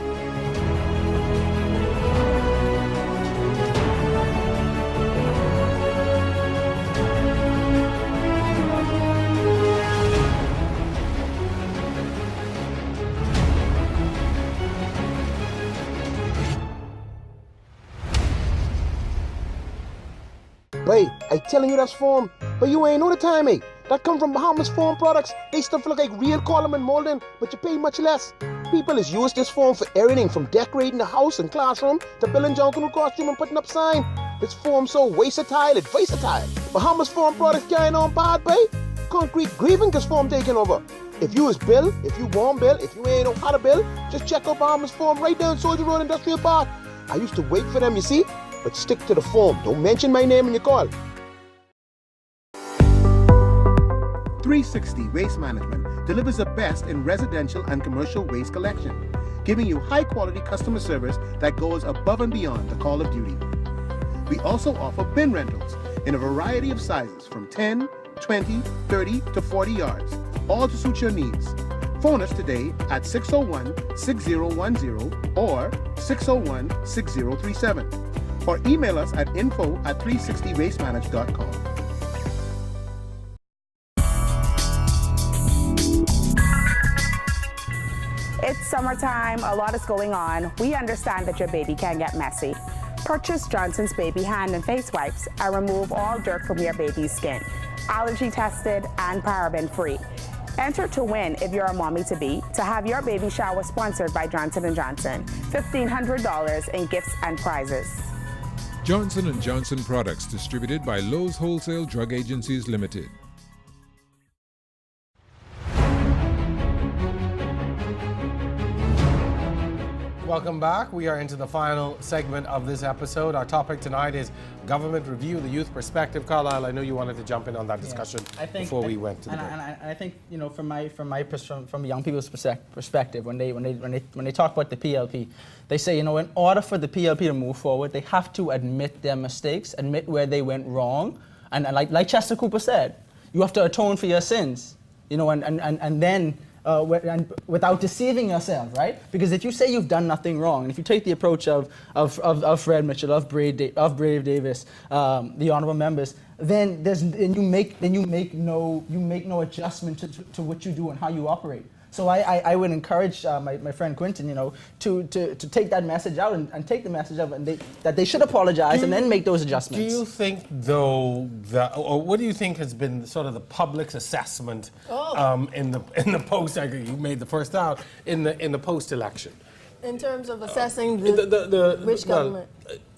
Babe, I telling you that's form, but you ain't know the time, eh? That come from Bahamas Form Products. They stuff look like real column and molding, but you pay much less. People is used this form for everything from decorating the house and classroom to building junk new costume and putting up sign. This form so versatile, it's versatile. Bahamas Form Products carrying on bad, babe. Concrete grieving cause form taking over. If you is Bill, if you want Bill, if you ain't know how to build, just check out Bahamas Form right down Soldier Road Industrial Park. I used to wait for them, you see? But stick to the form. Don't mention my name in your call. 360 Waste Management delivers the best in residential and commercial waste collection, giving you high-quality customer service that goes above and beyond the call of duty. We also offer bin rentals in a variety of sizes from 10, 20, 30 to 40 yards, all to suit your needs. Phone us today at 601-6010 or 601-6037. Or email us at info@360wastemanage.com. It's summertime, a lot is going on. We understand that your baby can get messy. Purchase Johnson's Baby Hand and Face Wipes and remove all dirt from your baby's skin. Allergy tested and paraben free. Enter to win if you're a mommy-to-be to have your baby shower sponsored by Johnson & Johnson. $1,500 in gifts and prizes. Johnson & Johnson products distributed by Lowe's Wholesale Drug Agencies Limited. Welcome back. We are into the final segment of this episode. Our topic tonight is government review, the youth perspective. Carlisle, I know you wanted to jump in on that discussion before we went to the break. And I think, you know, from young people's perspective, when they talk about the PLP, they say, you know, in order for the PLP to move forward, they have to admit their mistakes, admit where they went wrong, and like Chester Cooper said, you have to atone for your sins, you know, and then. And without deceiving yourself, right? Because if you say you've done nothing wrong, and if you take the approach of Fred Mitchell, of Brave Davis, the honorable members, then you make no adjustment to what you do and how you operate. So I would encourage my friend Quentin, you know, to take that message out and take the message out, and that they should apologize and then make those adjustments. Do you think, though, or what do you think has been sort of the public's assessment in the post? You made the first out in the post-election. In terms of assessing which government?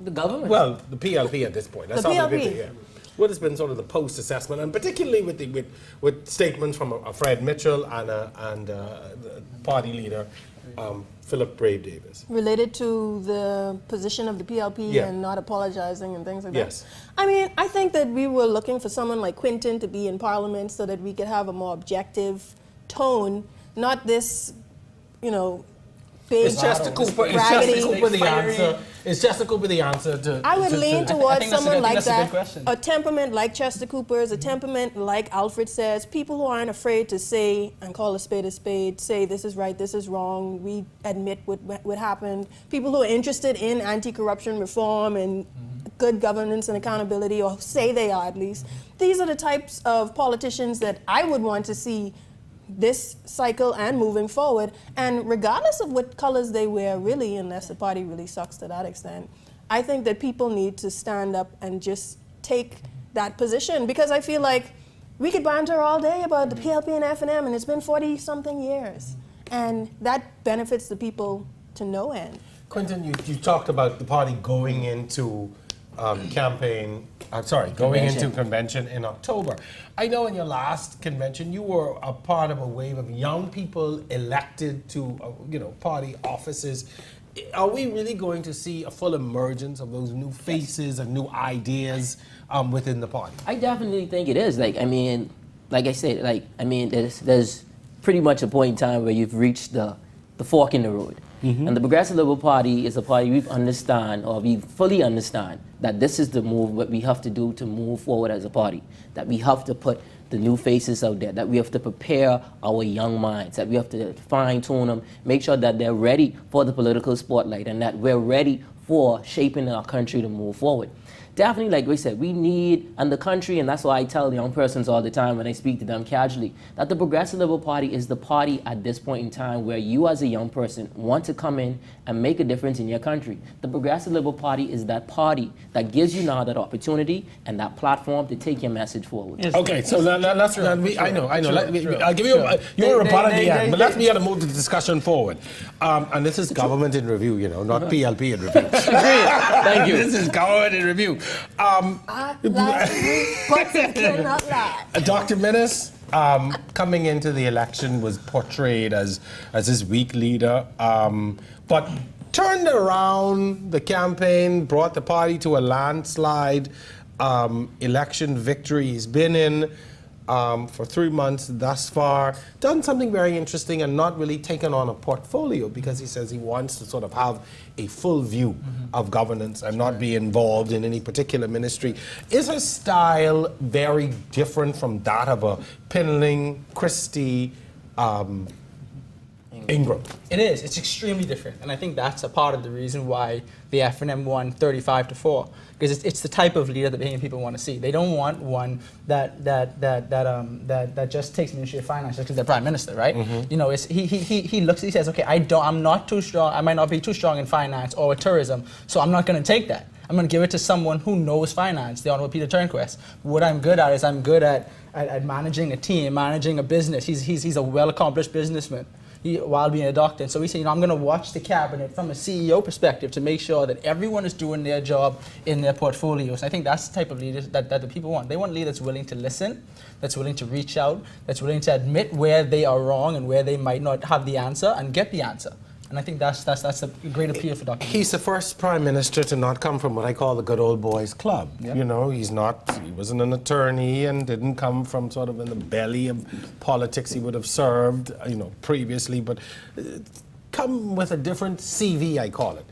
The government. Well, the PLP at this point. That's the all PLP. we've been here. What has been sort of the post-assessment, and particularly with statements from a Fred Mitchell and the party leader, Philip Brave Davis? Related to the position of the PLP and not apologizing and things like Yes. that? I mean, I think that we were looking for someone like Quentin to be in Parliament so that we could have a more objective tone, not this, you know, big Is Chester Cooper the answer? Is Chester Cooper the answer to? I would lean towards someone like that. A temperament like Chester Cooper's, a temperament like Alfred says. People who aren't afraid to say and call a spade, say this is right, this is wrong. We admit what happened. People who are interested in anti-corruption reform and good governance and accountability, or say they are at least. These are the types of politicians that I would want to see this cycle and moving forward, and regardless of what colors they wear, really, unless the party really sucks to that extent, I think that people need to stand up and just take that position, because I feel like we could banter all day about the PLP and F&M, and it's been 40-something years, and that benefits the people to no end. Quentin, you talked about the party going into convention in October. I know in your last convention you were a part of a wave of young people elected to party offices. Are we really going to see a full emergence of those new faces and new ideas within the party? I definitely think it is. Like I said, there's pretty much a point in time where you've reached the fork in the road. And the Progressive Liberal Party is a party we fully understand that this is the move what we have to do to move forward as a party, that we have to put the new faces out there, that we have to prepare our young minds, that we have to fine-tune them, make sure that they're ready for the political spotlight and that we're ready for shaping our country to move forward. Definitely, like we said, we need, and the country, and that's why I tell young persons all the time when I speak to them casually, that the Progressive Liberal Party is the party at this point in time where you as a young person want to come in and make a difference in your country. The Progressive Liberal Party is that party that gives you now that opportunity and that platform to take your message forward. Okay, so let's. I know. I'll give you your rebuttal at the end, but let me move the discussion forward. And this is government in review, not PLP in review. Thank you. This is government in review. Dr. Minnis, coming into the election, was portrayed as his weak leader, but turned around the campaign, brought the party to a landslide election victory. He's been in for 3 months thus far, done something very interesting and not really taken on a portfolio, because he says he wants to sort of have a full view of governance and not be involved in any particular ministry. Is his style very different from that of a Pinling, Christie, Ingram? It is. It's extremely different, and I think that's a part of the reason why the F&M won 35-4, because it's the type of leader that the Bahamian people want to see. They don't want one that just takes Ministry of Finance just because they're Prime Minister, right? You know, he looks, he says, okay, I'm not too strong. I might not be too strong in finance or with tourism, so I'm not going to take that. I'm going to give it to someone who knows finance, the Honorable Peter Turnquist. What I'm good at is I'm good at managing a team, managing a business. He's a well-accomplished businessman while being a doctor. And so we say, I'm going to watch the cabinet from a CEO perspective to make sure that everyone is doing their job in their portfolios. And I think that's the type of leader that the people want. They want a leader that's willing to listen, that's willing to reach out, that's willing to admit where they are wrong and where they might not have the answer and get the answer. And I think that's a great appeal for Dr. He's the first prime minister to not come from what I call the good old boys club. Yeah. You know, he wasn't an attorney and didn't come from sort of in the belly of politics he would have served, you know, previously, but come with a different CV, I call it.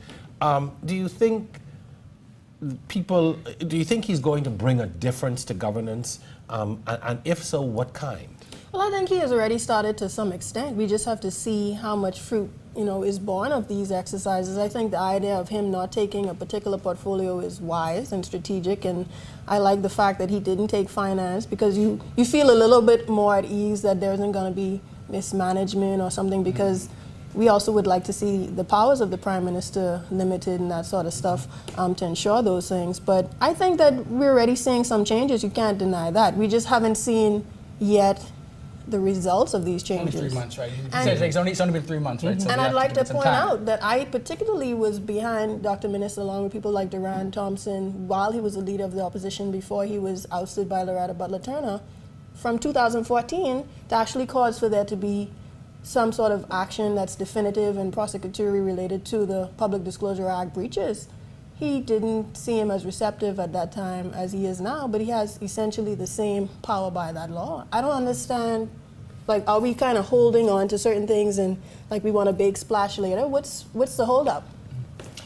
Do you think he's going to bring a difference to governance? And if so, what kind? Well, I think he has already started to some extent. We just have to see how much fruit, you know, is born of these exercises. I think the idea of him not taking a particular portfolio is wise and strategic, and I like the fact that he didn't take finance, because you feel a little bit more at ease that there isn't going to be mismanagement or something, because we also would like to see the powers of the Prime Minister limited and that sort of stuff to ensure those things. But I think that we're already seeing some changes. You can't deny that. We just haven't seen yet the results of these changes. Only 3 months, right? It's only been 3 months, right? So and I'd like to point out that I particularly was behind Dr. Minister, along with people like Duran Thompson, while he was the leader of the opposition before he was ousted by Loretta Butler Turner, from 2014 to actually cause for there to be some sort of action that's definitive and prosecutory related to the Public Disclosure Act breaches. He didn't see him as receptive at that time as he is now, but he has essentially the same power by that law. I don't understand, like, are we kind of holding on to certain things and like we want a big splash later? What's the holdup?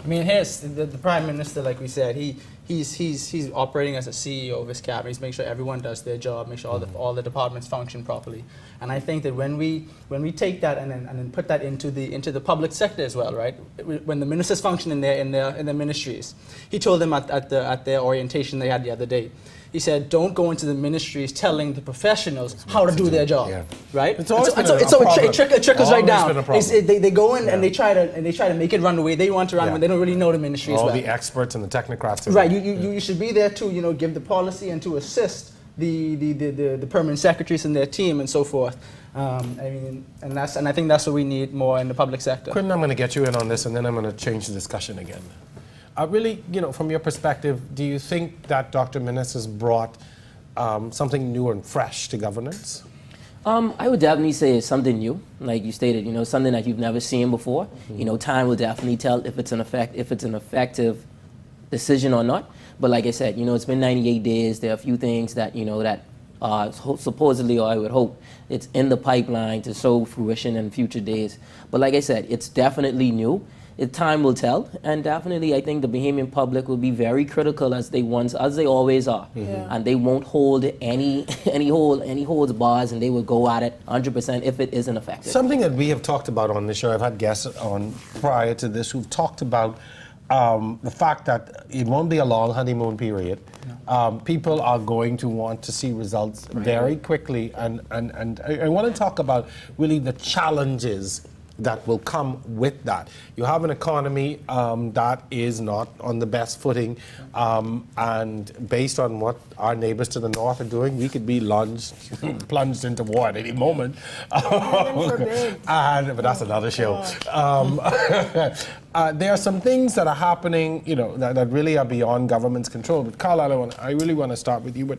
I mean, here's the Prime Minister, like we said, he's operating as a CEO of his cabinet. He's making sure everyone does their job, make sure all the departments function properly. And I think that when we take that and then put that into the public sector as well, right? When the ministers function in their ministries, he told them at their orientation they had the other day. He said, "Don't go into the ministries telling the professionals how to do their job." Yeah. Right? It's always been a problem. It trickles right down. They go in Yeah. and they try to make it run the way they want to run, when they don't really know the ministry as well. All the experts and the technocrats. Right. You should be there to give the policy and to assist the permanent secretaries and their team and so forth. I think that's what we need more in the public sector. Quentin, I'm going to get you in on this, and then I'm going to change the discussion again. Really, from your perspective, do you think that Dr. Minnis has brought something new and fresh to governance? I would definitely say it's something new, like you stated. Something that you've never seen before. Time will definitely tell if it's an effective decision or not. But like I said, it's been 98 days. There are a few things that that supposedly, or I would hope, it's in the pipeline to show fruition in future days. But like I said, it's definitely new. Time will tell, and definitely I think the Bahamian public will be very critical as they always are, and they won't hold any holds bars, and they will go at it 100% if it isn't effective. Something that we have talked about on the show, I've had guests on prior to this who've talked about the fact that it won't be a long honeymoon period. People are going to want to see results very quickly, and I want to talk about really the challenges that will come with that. You have an economy that is not on the best footing, and based on what our neighbors to the north are doing, we could be plunged into war at any moment. But that's another show. There are some things that are happening, that really are beyond government's control. But Carl, I really want to start with you. But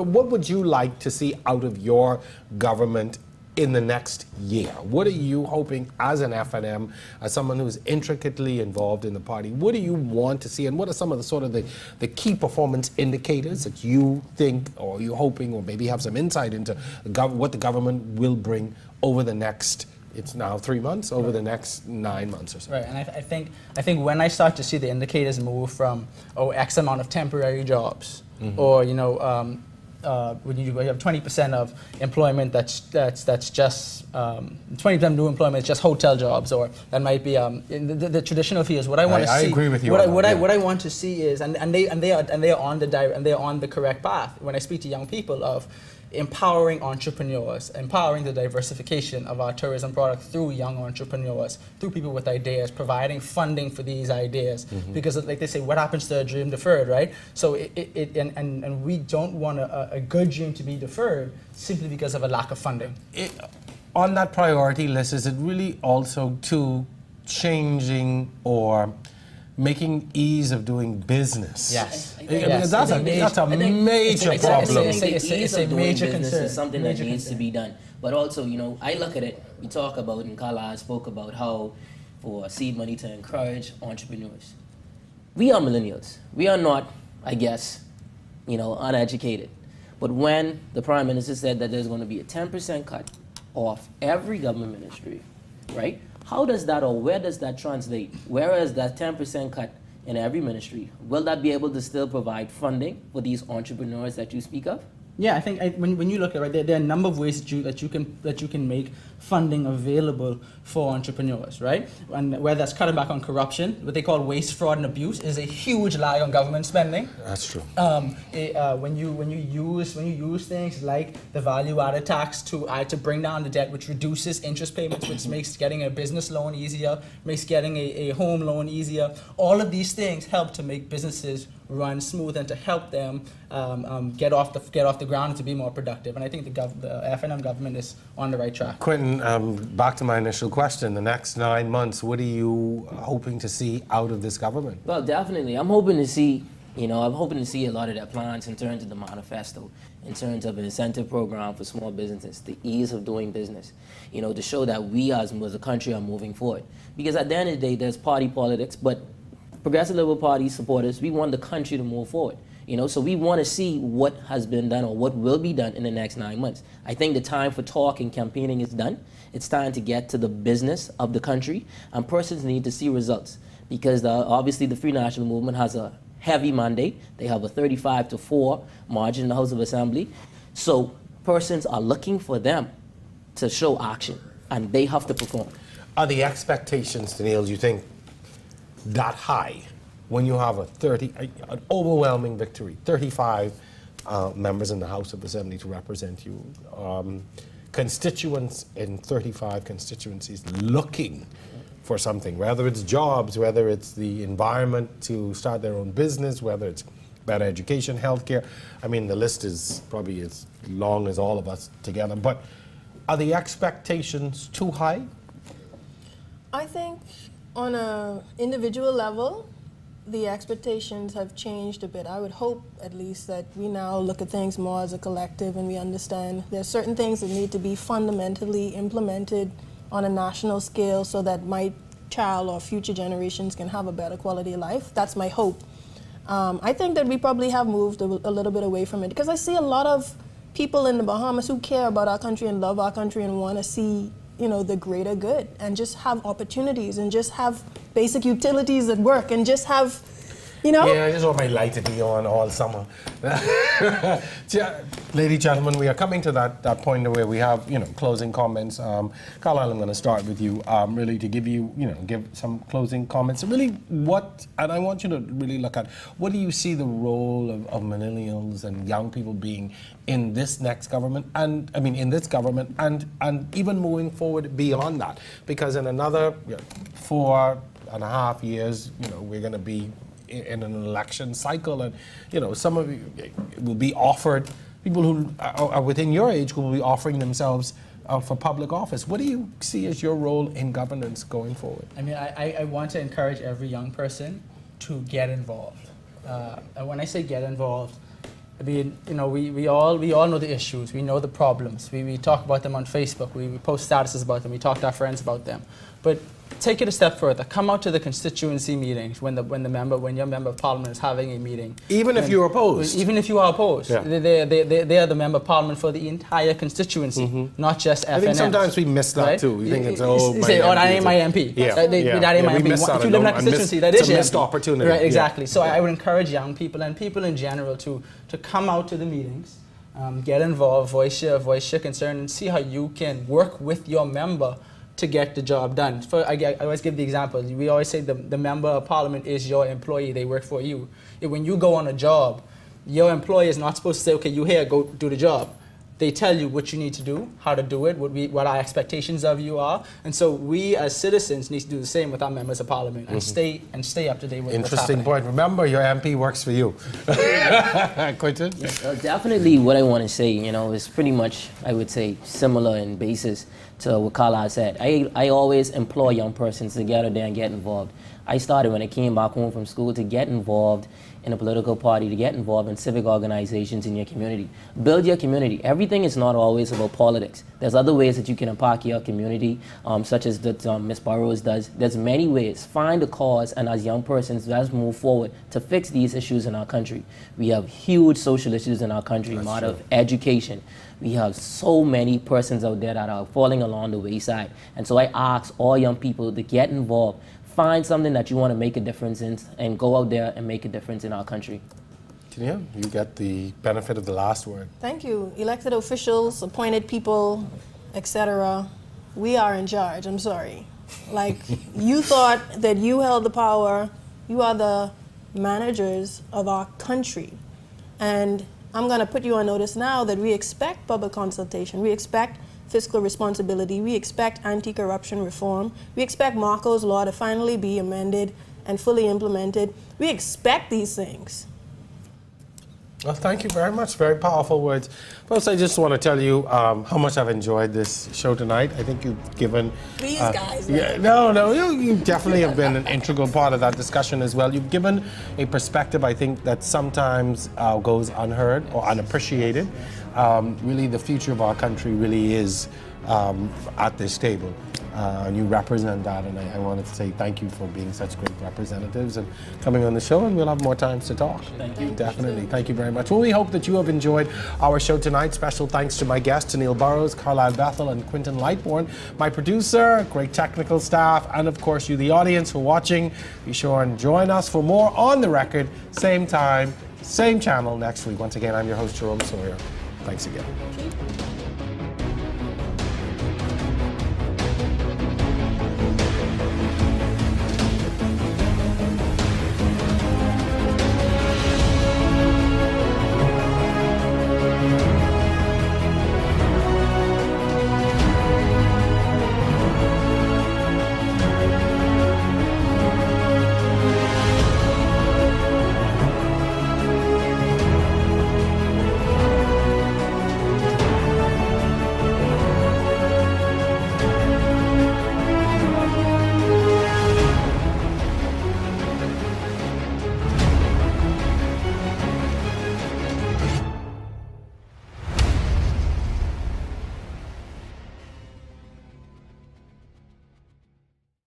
what would you like to see out of your government in the next year? What are you hoping as an FNM, as someone who's intricately involved in the party, what do you want to see, and what are some of the key performance indicators that you think, or you're hoping, or maybe have some insight into what the government will bring over the next, it's now 3 months, over the next 9 months or so? Right, and I think when I start to see the indicators move from X amount of temporary jobs, or when you have 20% of employment that's just 20% new employment is just hotel jobs, or that might be in the traditional fields. What I want to see, I agree with you. What I want to see is, and they are on the correct path. When I speak to young people, of empowering entrepreneurs, empowering the diversification of our tourism product through young entrepreneurs, through people with ideas, providing funding for these ideas. Because like they say, what happens to a dream deferred, right? So and we don't want a good dream to be deferred simply because of a lack of funding. On that priority list, is it really also to changing or making ease of doing business? Yes. Because that's a major problem. It's a major concern. It's something that needs to be done. But also, I look at it, we talk about, and Kala spoke about how for seed money to encourage entrepreneurs. We are millennials. We are not, I guess, uneducated. But when the Prime Minister said that there's going to be a 10% cut off every government ministry, right? How does that, or where does that translate? Where is that 10% cut in every ministry? Will that be able to still provide funding for these entrepreneurs that you speak of? Yeah, I think when you look at it, there are a number of ways that you can make funding available for entrepreneurs, right? And whether that's cutting back on corruption, what they call waste, fraud, and abuse, is a huge lie on government spending. That's true. When you use things like the value-added tax to bring down the debt, which reduces interest payments, which makes getting a business loan easier, makes getting a home loan easier. All of these things help to make businesses run smooth and to help them get off the ground and to be more productive. And I think the FNM government is on the right track. Quentin, back to my initial question. The next 9 months, what are you hoping to see out of this government? Well, definitely. I'm hoping to see a lot of their plans in terms of the manifesto, in terms of an incentive program for small businesses, the ease of doing business, to show that we as a country are moving forward. Because at the end of the day, there's party politics, but Progressive Liberal Party supporters, we want the country to move forward. So we want to see what has been done or what will be done in the next 9 months. I think the time for talk and campaigning is done. It's time to get to the business of the country, and persons need to see results because obviously the Free National Movement has a heavy mandate. They have a 35-4 margin in the House of Assembly. So persons are looking for them to show action, and they have to perform. Are the expectations, Daniel, you think, that high when you have an overwhelming victory, 35 members in the House of Assembly to represent you, constituents in 35 constituencies looking for something, whether it's jobs, whether it's the environment to start their own business, whether it's better education, healthcare. I mean, the list is probably as long as all of us together, but are the expectations too high? I think on an individual level, the expectations have changed a bit. I would hope, at least, that we now look at things more as a collective and we understand there's certain things that need to be fundamentally implemented on a national scale so that my child or future generations can have a better quality of life. That's my hope. I think that we probably have moved a little bit away from it because I see a lot of people in the Bahamas who care about our country and love our country and want to see the greater good and just have opportunities and just have basic utilities that work and just have, Yeah, I just want my light to be on all summer. Ladies, gentlemen, we are coming to that point where we have, closing comments. Carlisle, I'm going to start with you, really to give you, give some closing comments. Really and I want you to really look at, what do you see the role of millennials and young people being in this next government, and even moving forward beyond that? Because in another 4.5 years, we're going to be in an election cycle, and some of you will be offered, people who are within your age will be offering themselves for public office. What do you see as your role in governance going forward? I mean, I want to encourage every young person to get involved. And when I say get involved, I mean, we all know the issues, we know the problems, we talk about them on Facebook, we post statuses about them, we talk to our friends about them. But take it a step further. Come out to the constituency meetings when your member of parliament is having a meeting. Even if you're opposed. Even if you are opposed. Yeah. They are the member of parliament for the entire constituency, not just FNM. I think sometimes we miss that too. We think it's, that ain't my MP. Yeah. That ain't my MP. If you live in that constituency, that is a missed opportunity. Right, exactly. So I would encourage young people and people in general to come out to the meetings, get involved, voice your concern, and see how you can work with your member to get the job done. I always give the example. We always say the member of parliament is your employee. They work for you. When you go on a job, your employer is not supposed to say, okay, you here, go do the job. They tell you what you need to do, how to do it, what our expectations of you are. And so we as citizens need to do the same with our members of parliament and stay up to date with what's happening. Interesting point. Remember, your MP works for you. Quentin? Definitely what I want to say, is pretty much, I would say, similar in basis to what Carlisle said. I always implore young persons to get out there and get involved. I started when I came back home from school to get involved in a political party, to get involved in civic organizations in your community. Build your community. Everything is not always about politics. There's other ways that you can impact your community, such as that Ms. Burrows does. There's many ways. Find a cause, and as young persons, let's move forward to fix these issues in our country. We have huge social issues in our country, matter of education. We have so many persons out there that are falling along the wayside. And so I ask all young people to get involved. Find something that you want to make a difference in and go out there and make a difference in our country. Tania, you get the benefit of the last word. Thank you. Elected officials, appointed people, etc. We are in charge. I'm sorry. Like, you thought that you held the power. You are the managers of our country. And I'm going to put you on notice now that we expect public consultation. We expect fiscal responsibility. We expect anti-corruption reform. We expect Marco's Law to finally be amended and fully implemented. We expect these things. Well, thank you very much. Very powerful words. Folks, I just want to tell you how much I've enjoyed this show tonight. I think you've given... These guys. Yeah, no, you definitely have been an integral part of that discussion as well. You've given a perspective, I think, that sometimes goes unheard or unappreciated. Really, the future of our country really is at this table. And you represent that, and I wanted to say thank you for being such great representatives and coming on the show, and we'll have more times to talk. Thank you. Definitely. Thank you very much. Well, we hope that you have enjoyed our show tonight. Special thanks to my guests, Neil Burrows, Carlisle Bethel, and Quinton Lightbourne, my producer, great technical staff, and of course you, the audience, for watching. Be sure and join us for more On the Record, same time, same channel next week. Once again, I'm your host, Jerome Sawyer. Thanks again.